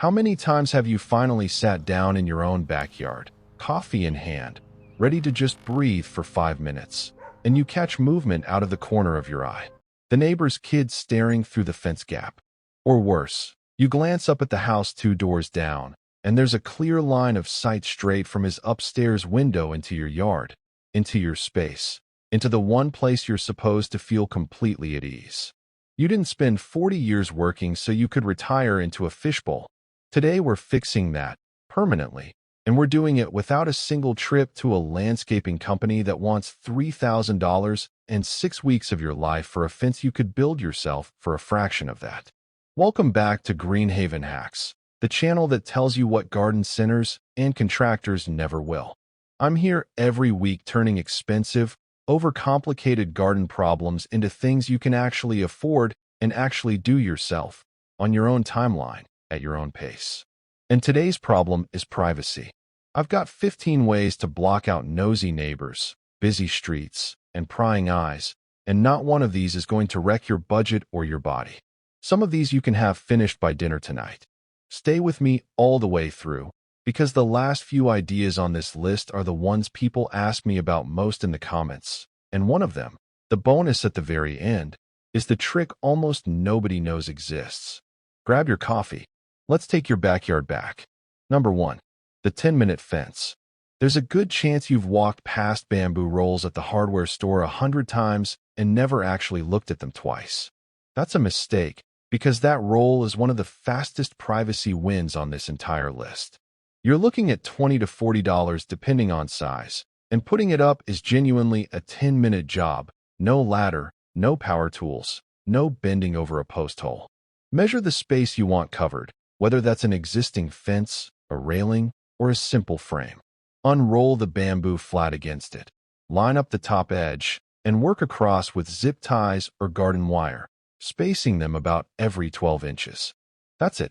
How many times have you finally sat down in your own backyard, coffee in hand, ready to just breathe for 5 minutes, and you catch movement out of the corner of your eye? The neighbor's kid staring through the fence gap. Or worse, you glance up at the house 2 doors down, and there's a clear line of sight straight from his upstairs window into your yard, into your space, into the one place you're supposed to feel completely at ease. You didn't spend 40 years working so you could retire into a fishbowl. Today we're fixing that, permanently, and we're doing it without a single trip to a landscaping company that wants $3,000 and 6 weeks of your life for a fence you could build yourself for a fraction of that. Welcome back to Greenhaven Hacks, the channel that tells you what garden centers and contractors never will. I'm here every week turning expensive, overcomplicated garden problems into things you can actually afford and actually do yourself, on your own timeline, at your own pace. And today's problem is privacy. I've got 15 ways to block out nosy neighbors, busy streets, and prying eyes, and not one of these is going to wreck your budget or your body. Some of these you can have finished by dinner tonight. Stay with me all the way through, because the last few ideas on this list are the ones people ask me about most in the comments, and one of them, the bonus at the very end, is the trick almost nobody knows exists. Grab your coffee. Let's take your backyard back. Number 1. The 10-minute fence. There's a good chance you've walked past bamboo rolls at the hardware store 100 times and never actually looked at them twice. That's a mistake, because that roll is one of the fastest privacy wins on this entire list. You're looking at $20 to $40 depending on size, and putting it up is genuinely a 10-minute job. No ladder, no power tools, no bending over a post hole. Measure the space you want covered, whether that's an existing fence, a railing, or a simple frame. Unroll the bamboo flat against it. Line up the top edge, and work across with zip ties or garden wire, spacing them about every 12 inches. That's it.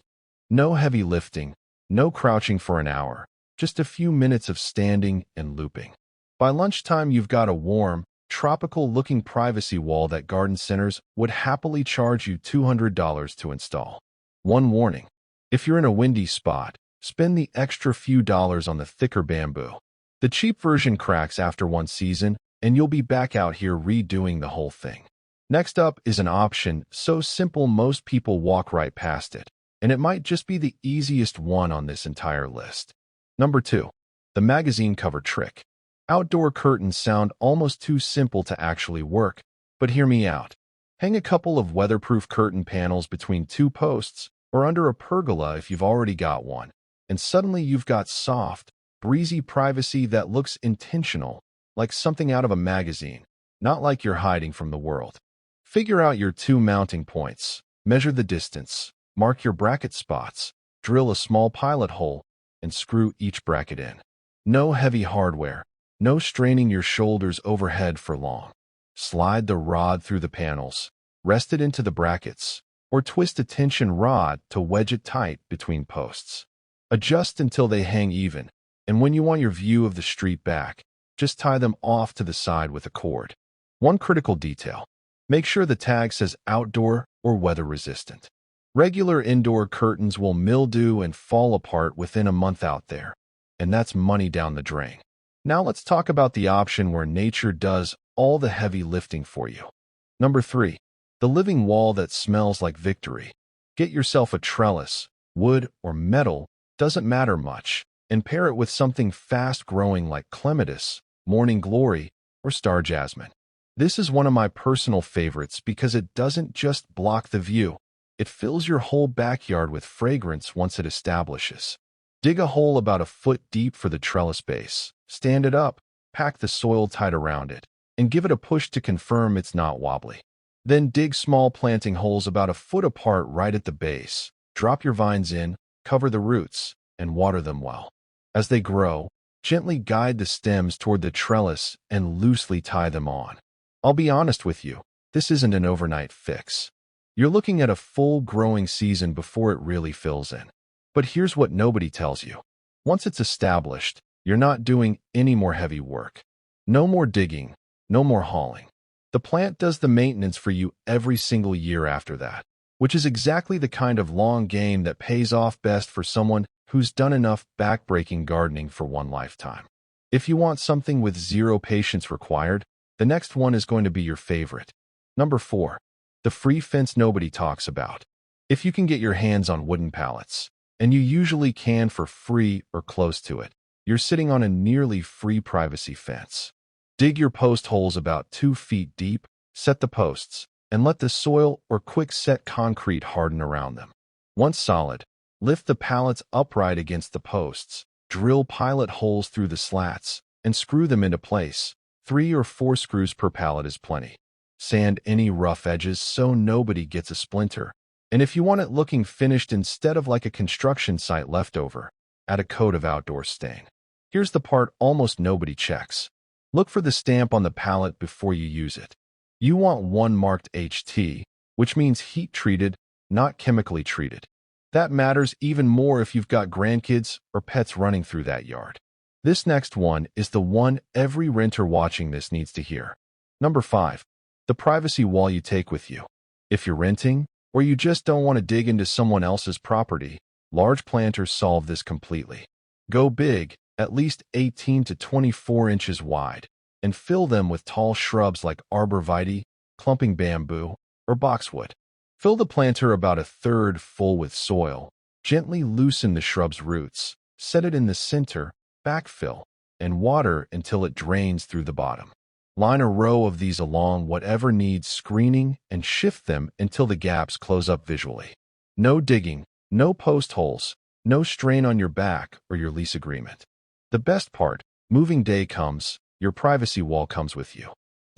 No heavy lifting, no crouching for an hour, just a few minutes of standing and looping. By lunchtime, you've got a warm, tropical-looking privacy wall that garden centers would happily charge you $200 to install. One warning: if you're in a windy spot, spend the extra few dollars on the thicker bamboo. The cheap version cracks after one season, and you'll be back out here redoing the whole thing. Next up is an option so simple most people walk right past it, and it might just be the easiest one on this entire list. Number 2. The magazine cover trick. Outdoor curtains sound almost too simple to actually work, but hear me out. Hang a couple of weatherproof curtain panels between 2 posts or under a pergola if you've already got one, and suddenly you've got soft, breezy privacy that looks intentional, like something out of a magazine, not like you're hiding from the world. Figure out your 2 mounting points, measure the distance, mark your bracket spots, drill a small pilot hole, and screw each bracket in. No heavy hardware, no straining your shoulders overhead for long. Slide the rod through the panels, rest it into the brackets, or twist a tension rod to wedge it tight between posts. Adjust until they hang even, and when you want your view of the street back, just tie them off to the side with a cord. One critical detail: make sure the tag says outdoor or weather resistant. Regular indoor curtains will mildew and fall apart within a month out there, and that's money down the drain. Now let's talk about the option where nature does all the heavy lifting for you. Number 3. The living wall that smells like victory. Get yourself a trellis, wood or metal, doesn't matter much, and pair it with something fast-growing like clematis, morning glory, or star jasmine. This is one of my personal favorites because it doesn't just block the view, it fills your whole backyard with fragrance once it establishes. Dig a hole about a foot deep for the trellis base, stand it up, pack the soil tight around it, and give it a push to confirm it's not wobbly. Then dig small planting holes about a foot apart right at the base, drop your vines in, cover the roots, and water them well. As they grow, gently guide the stems toward the trellis and loosely tie them on. I'll be honest with you, this isn't an overnight fix. You're looking at a full growing season before it really fills in. But here's what nobody tells you. Once it's established, you're not doing any more heavy work. No more digging, no more hauling. The plant does the maintenance for you every single year after that. which is exactly the kind of long game that pays off best for someone who's done enough back-breaking gardening for one lifetime. If you want something with zero patience required, the next one is going to be your favorite. Number 4. The free fence nobody talks about. If you can get your hands on wooden pallets, and you usually can for free or close to it, you're sitting on a nearly free privacy fence. Dig your post holes about 2 feet deep, set the posts, and let the soil or quick-set concrete harden around them. Once solid, lift the pallets upright against the posts, drill pilot holes through the slats, and screw them into place. 3 or 4 screws per pallet is plenty. Sand any rough edges so nobody gets a splinter. And if you want it looking finished instead of like a construction site leftover, add a coat of outdoor stain. Here's the part almost nobody checks. Look for the stamp on the pallet before you use it. You want one marked HT, which means heat-treated, not chemically treated. That matters even more if you've got grandkids or pets running through that yard. This next one is the one every renter watching this needs to hear. Number 5. The privacy wall you take with you. If you're renting, or you just don't want to dig into someone else's property, large planters solve this completely. Go big, at least 18 to 24 inches wide, and fill them with tall shrubs like arborvitae, clumping bamboo, or boxwood. Fill the planter about a third full with soil, gently loosen the shrub's roots, set it in the center, backfill, and water until it drains through the bottom. Line a row of these along whatever needs screening and shift them until the gaps close up visually. No digging, no post holes, no strain on your back or your lease agreement. The best part, moving day comes, your privacy wall comes with you.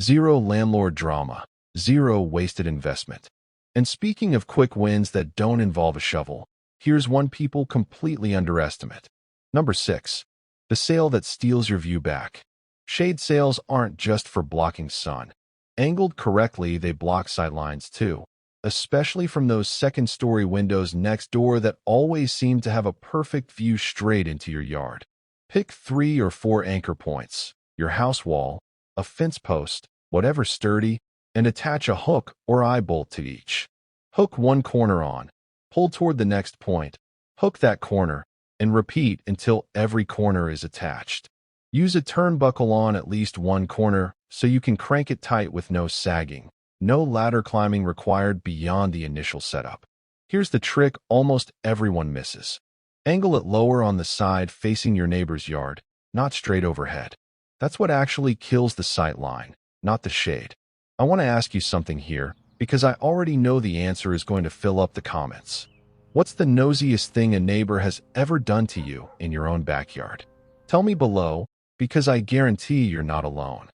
Zero landlord drama, zero wasted investment. And speaking of quick wins that don't involve a shovel, here's one people completely underestimate. Number 6. The sail that steals your view back. Shade sails aren't just for blocking sun. Angled correctly, they block sightlines too, especially from those second-story windows next door that always seem to have a perfect view straight into your yard. Pick 3 or 4 anchor points, your house wall, a fence post, whatever sturdy, and attach a hook or eye bolt to each. Hook one corner on, pull toward the next point, hook that corner, and repeat until every corner is attached. Use a turnbuckle on at least one corner so you can crank it tight with no sagging. No ladder climbing required beyond the initial setup. Here's the trick almost everyone misses. Angle it lower on the side facing your neighbor's yard, not straight overhead. That's what actually kills the sight line, not the shade. I want to ask you something here, because I already know the answer is going to fill up the comments. What's the nosiest thing a neighbor has ever done to you in your own backyard? Tell me below, because I guarantee you're not alone.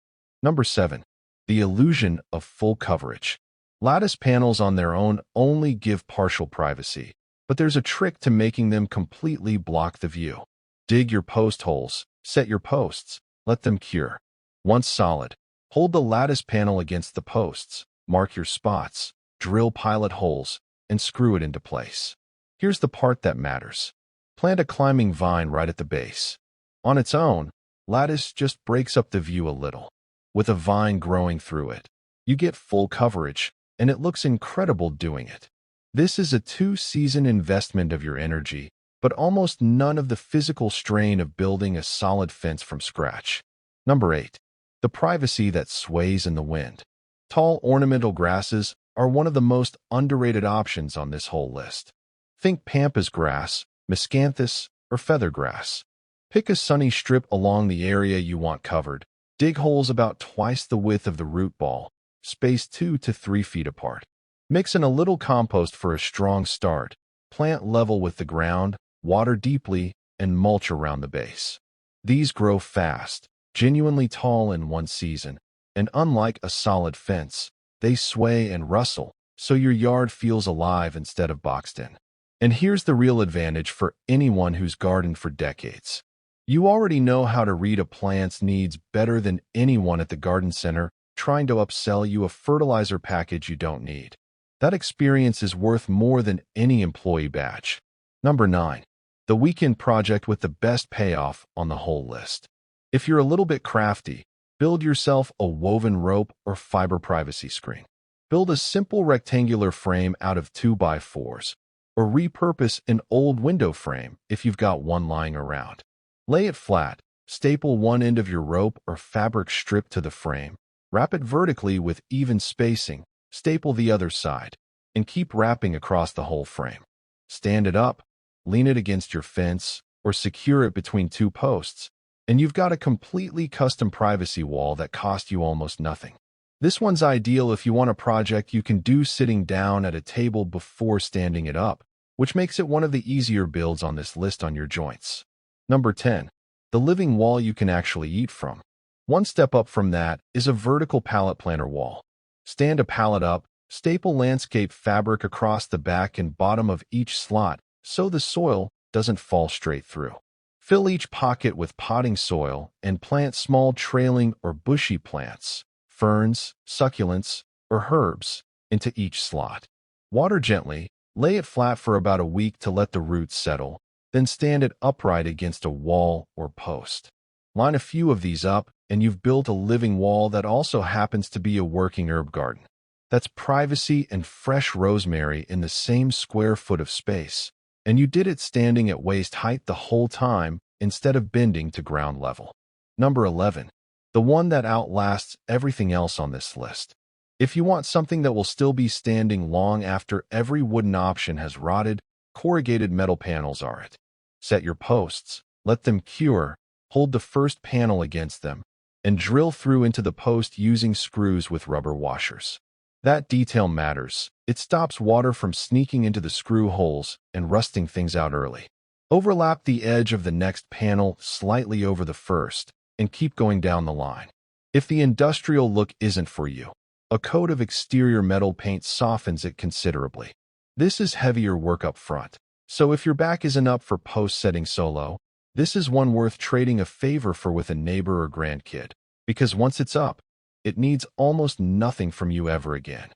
Number 7. The illusion of full coverage. Lattice panels on their own only give partial privacy, but there's a trick to making them completely block the view. Dig your post holes, set your posts, let them cure. Once solid, hold the lattice panel against the posts, mark your spots, drill pilot holes, and screw it into place. Here's the part that matters. Plant a climbing vine right at the base. On its own, lattice just breaks up the view a little. With a vine growing through it, you get full coverage, and it looks incredible doing it. This is a 2-season investment of your energy, but almost none of the physical strain of building a solid fence from scratch. Number 8. The privacy that sways in the wind. Tall ornamental grasses are one of the most underrated options on this whole list. Think pampas grass, miscanthus, or feathergrass. Pick a sunny strip along the area you want covered. Dig holes about twice the width of the root ball, spaced 2 to 3 feet apart. Mix in a little compost for a strong start. Plant level with the ground, water deeply, and mulch around the base. These grow fast, genuinely tall in one season, and unlike a solid fence, they sway and rustle, so your yard feels alive instead of boxed in. And here's the real advantage for anyone who's gardened for decades. You already know how to read a plant's needs better than anyone at the garden center trying to upsell you a fertilizer package you don't need. That experience is worth more than any employee badge. Number 9. The weekend project with the best payoff on the whole list. If you're a little bit crafty, build yourself a woven rope or fiber privacy screen. Build a simple rectangular frame out of 2x4s, or repurpose an old window frame if you've got one lying around. Lay it flat, staple one end of your rope or fabric strip to the frame, wrap it vertically with even spacing, staple the other side, and keep wrapping across the whole frame. Stand it up, lean it against your fence, or secure it between two posts, and you've got a completely custom privacy wall that cost you almost nothing. This one's ideal if you want a project you can do sitting down at a table before standing it up, which makes it one of the easier builds on this list on your joints. Number 10. The living wall you can actually eat from. One step up from that is a vertical pallet planter wall. Stand a pallet up, staple landscape fabric across the back and bottom of each slot so the soil doesn't fall straight through. Fill each pocket with potting soil and plant small trailing or bushy plants, ferns, succulents, or herbs into each slot. Water gently, lay it flat for about a week to let the roots settle, then stand it upright against a wall or post. Line a few of these up, and you've built a living wall that also happens to be a working herb garden. That's privacy and fresh rosemary in the same square foot of space, and you did it standing at waist height the whole time instead of bending to ground level. Number 11. The one that outlasts everything else on this list. If you want something that will still be standing long after every wooden option has rotted, corrugated metal panels are it. Set your posts, let them cure, hold the first panel against them, and drill through into the post using screws with rubber washers. That detail matters. It stops water from sneaking into the screw holes and rusting things out early. Overlap the edge of the next panel slightly over the first, and keep going down the line. If the industrial look isn't for you, a coat of exterior metal paint softens it considerably. This is heavier work up front, so if your back isn't up for post setting solo, this is one worth trading a favor for with a neighbor or grandkid, because once it's up, it needs almost nothing from you ever again.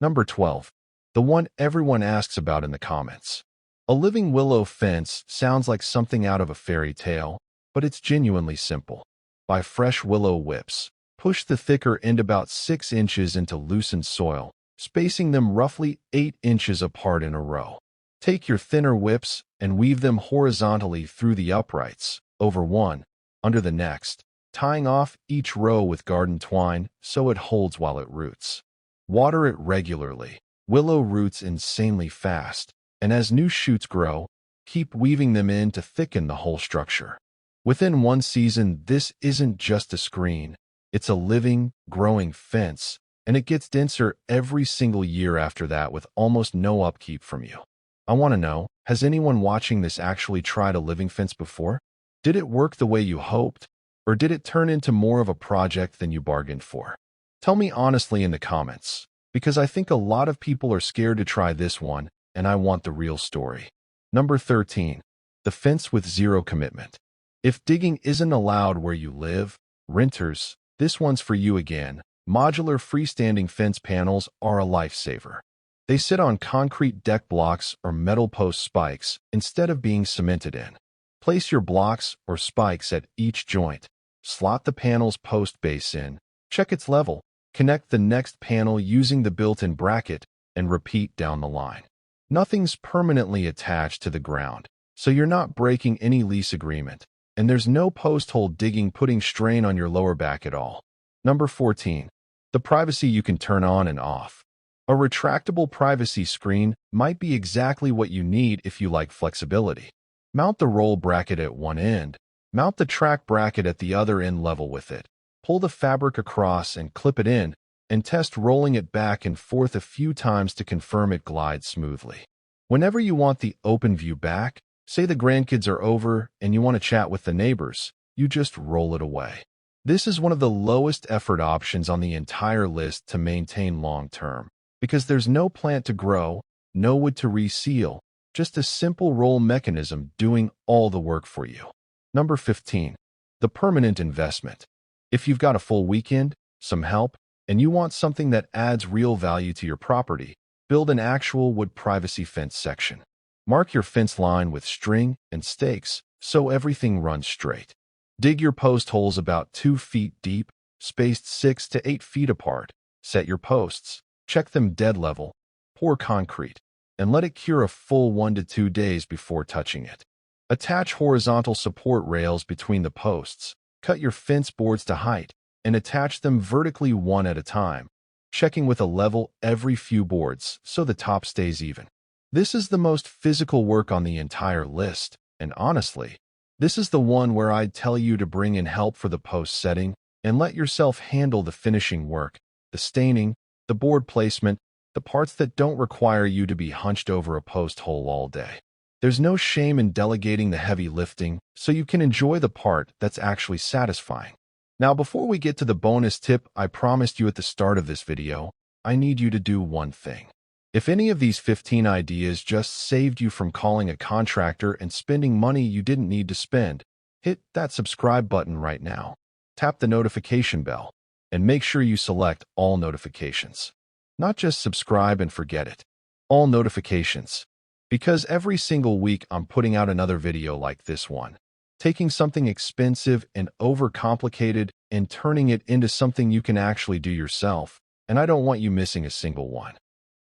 Number 12. The one everyone asks about in the comments. A living willow fence sounds like something out of a fairy tale, but it's genuinely simple. Buy fresh willow whips. Push the thicker end about 6 inches into loosened soil, spacing them roughly 8 inches apart in a row. Take your thinner whips and weave them horizontally through the uprights, over one, under the next, tying off each row with garden twine so it holds while it roots. Water it regularly. Willow roots insanely fast, and as new shoots grow, keep weaving them in to thicken the whole structure. Within one season, this isn't just a screen. It's a living, growing fence, and it gets denser every single year after that with almost no upkeep from you. I want to know, has anyone watching this actually tried a living fence before? Did it work the way you hoped, or did it turn into more of a project than you bargained for? Tell me honestly in the comments, because I think a lot of people are scared to try this one, and I want the real story. Number 13. The fence with zero commitment. If digging isn't allowed where you live, renters, this one's for you again. Modular freestanding fence panels are a lifesaver. They sit on concrete deck blocks or metal post spikes instead of being cemented in. Place your blocks or spikes at each joint. Slot the panel's post base in. Check its level. Connect the next panel using the built-in bracket and repeat down the line. Nothing's permanently attached to the ground, so you're not breaking any lease agreement, and there's no post hole digging putting strain on your lower back at all. Number 14. The privacy you can turn on and off. A retractable privacy screen might be exactly what you need if you like flexibility. Mount the roll bracket at one end. Mount the track bracket at the other end level with it. Pull the fabric across and clip it in, and test rolling it back and forth a few times to confirm it glides smoothly. Whenever you want the open view back, say the grandkids are over and you want to chat with the neighbors, you just roll it away. This is one of the lowest effort options on the entire list to maintain long term, because there's no plant to grow, no wood to reseal, just a simple roll mechanism doing all the work for you. Number 15. The permanent investment. If you've got a full weekend, some help, and you want something that adds real value to your property, build an actual wood privacy fence section. Mark your fence line with string and stakes so everything runs straight. Dig your post holes about 2 feet deep, spaced 6 to 8 feet apart. Set your posts. Check them dead level, pour concrete, and let it cure a full 1 to 2 days before touching it. Attach horizontal support rails between the posts, cut your fence boards to height, and attach them vertically one at a time, checking with a level every few boards so the top stays even. This is the most physical work on the entire list, and honestly, this is the one where I'd tell you to bring in help for the post setting and let yourself handle the finishing work, the staining, the board placement, the parts that don't require you to be hunched over a post hole all day. There's no shame in delegating the heavy lifting, so you can enjoy the part that's actually satisfying. Now, before we get to the bonus tip I promised you at the start of this video, I need you to do one thing. If any of these 15 ideas just saved you from calling a contractor and spending money you didn't need to spend, hit that subscribe button right now. Tap the notification bell, and make sure you select all notifications. Not just subscribe and forget it. All notifications. Because every single week I'm putting out another video like this one, taking something expensive and overcomplicated and turning it into something you can actually do yourself, and I don't want you missing a single one.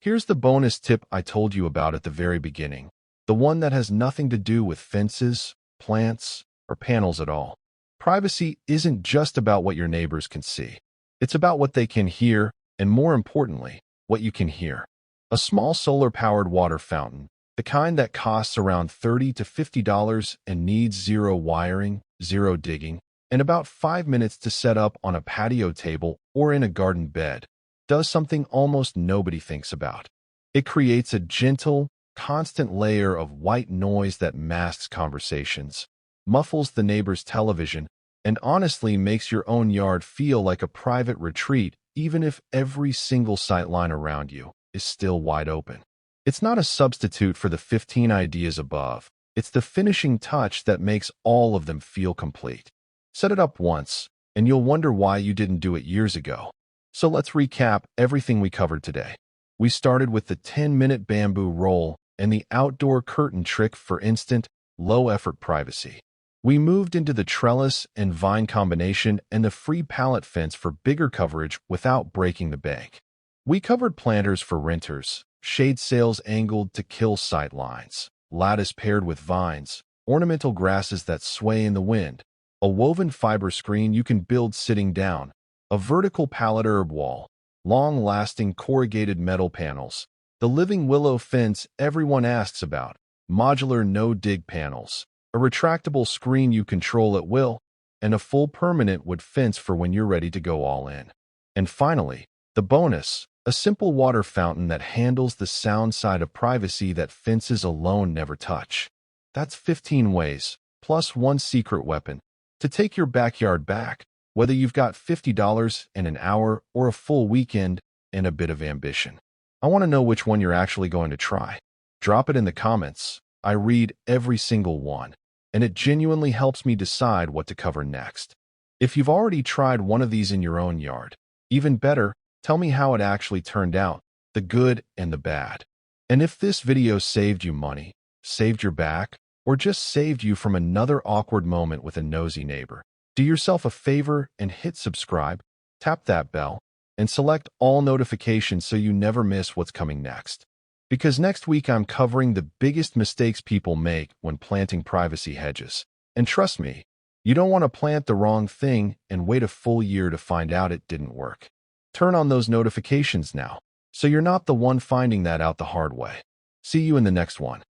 Here's the bonus tip I told you about at the very beginning, the one that has nothing to do with fences, plants, or panels at all. Privacy isn't just about what your neighbors can see. It's about what they can hear, and more importantly, what you can hear. A small solar-powered water fountain, the kind that costs around $30 to $50 and needs zero wiring, zero digging, and about 5 minutes to set up on a patio table or in a garden bed, does something almost nobody thinks about. It creates a gentle, constant layer of white noise that masks conversations, muffles the neighbor's television, and honestly makes your own yard feel like a private retreat even if every single sightline around you is still wide open. It's not a substitute for the 15 ideas above. It's the finishing touch that makes all of them feel complete. Set it up once, and you'll wonder why you didn't do it years ago. So let's recap everything we covered today. We started with the 10-minute bamboo roll and the outdoor curtain trick for instant, low-effort privacy. We moved into the trellis and vine combination and the free pallet fence for bigger coverage without breaking the bank. We covered planters for renters, shade sails angled to kill sight lines, lattice paired with vines, ornamental grasses that sway in the wind, a woven fiber screen you can build sitting down, a vertical pallet herb wall, long-lasting corrugated metal panels, the living willow fence everyone asks about, modular no-dig panels, a retractable screen you control at will, and a full permanent wood fence for when you're ready to go all in. And finally, the bonus, a simple water fountain that handles the sound side of privacy that fences alone never touch. That's 15 ways, plus one secret weapon, to take your backyard back, whether you've got $50 in an hour or a full weekend and a bit of ambition. I want to know which one you're actually going to try. Drop it in the comments. I read every single one, and it genuinely helps me decide what to cover next. If you've already tried one of these in your own yard, even better, tell me how it actually turned out, the good and the bad. And if this video saved you money, saved your back, or just saved you from another awkward moment with a nosy neighbor, do yourself a favor and hit subscribe, tap that bell, and select all notifications so you never miss what's coming next. Because next week I'm covering the biggest mistakes people make when planting privacy hedges. And trust me, you don't want to plant the wrong thing and wait a full year to find out it didn't work. Turn on those notifications now, so you're not the one finding that out the hard way. See you in the next one.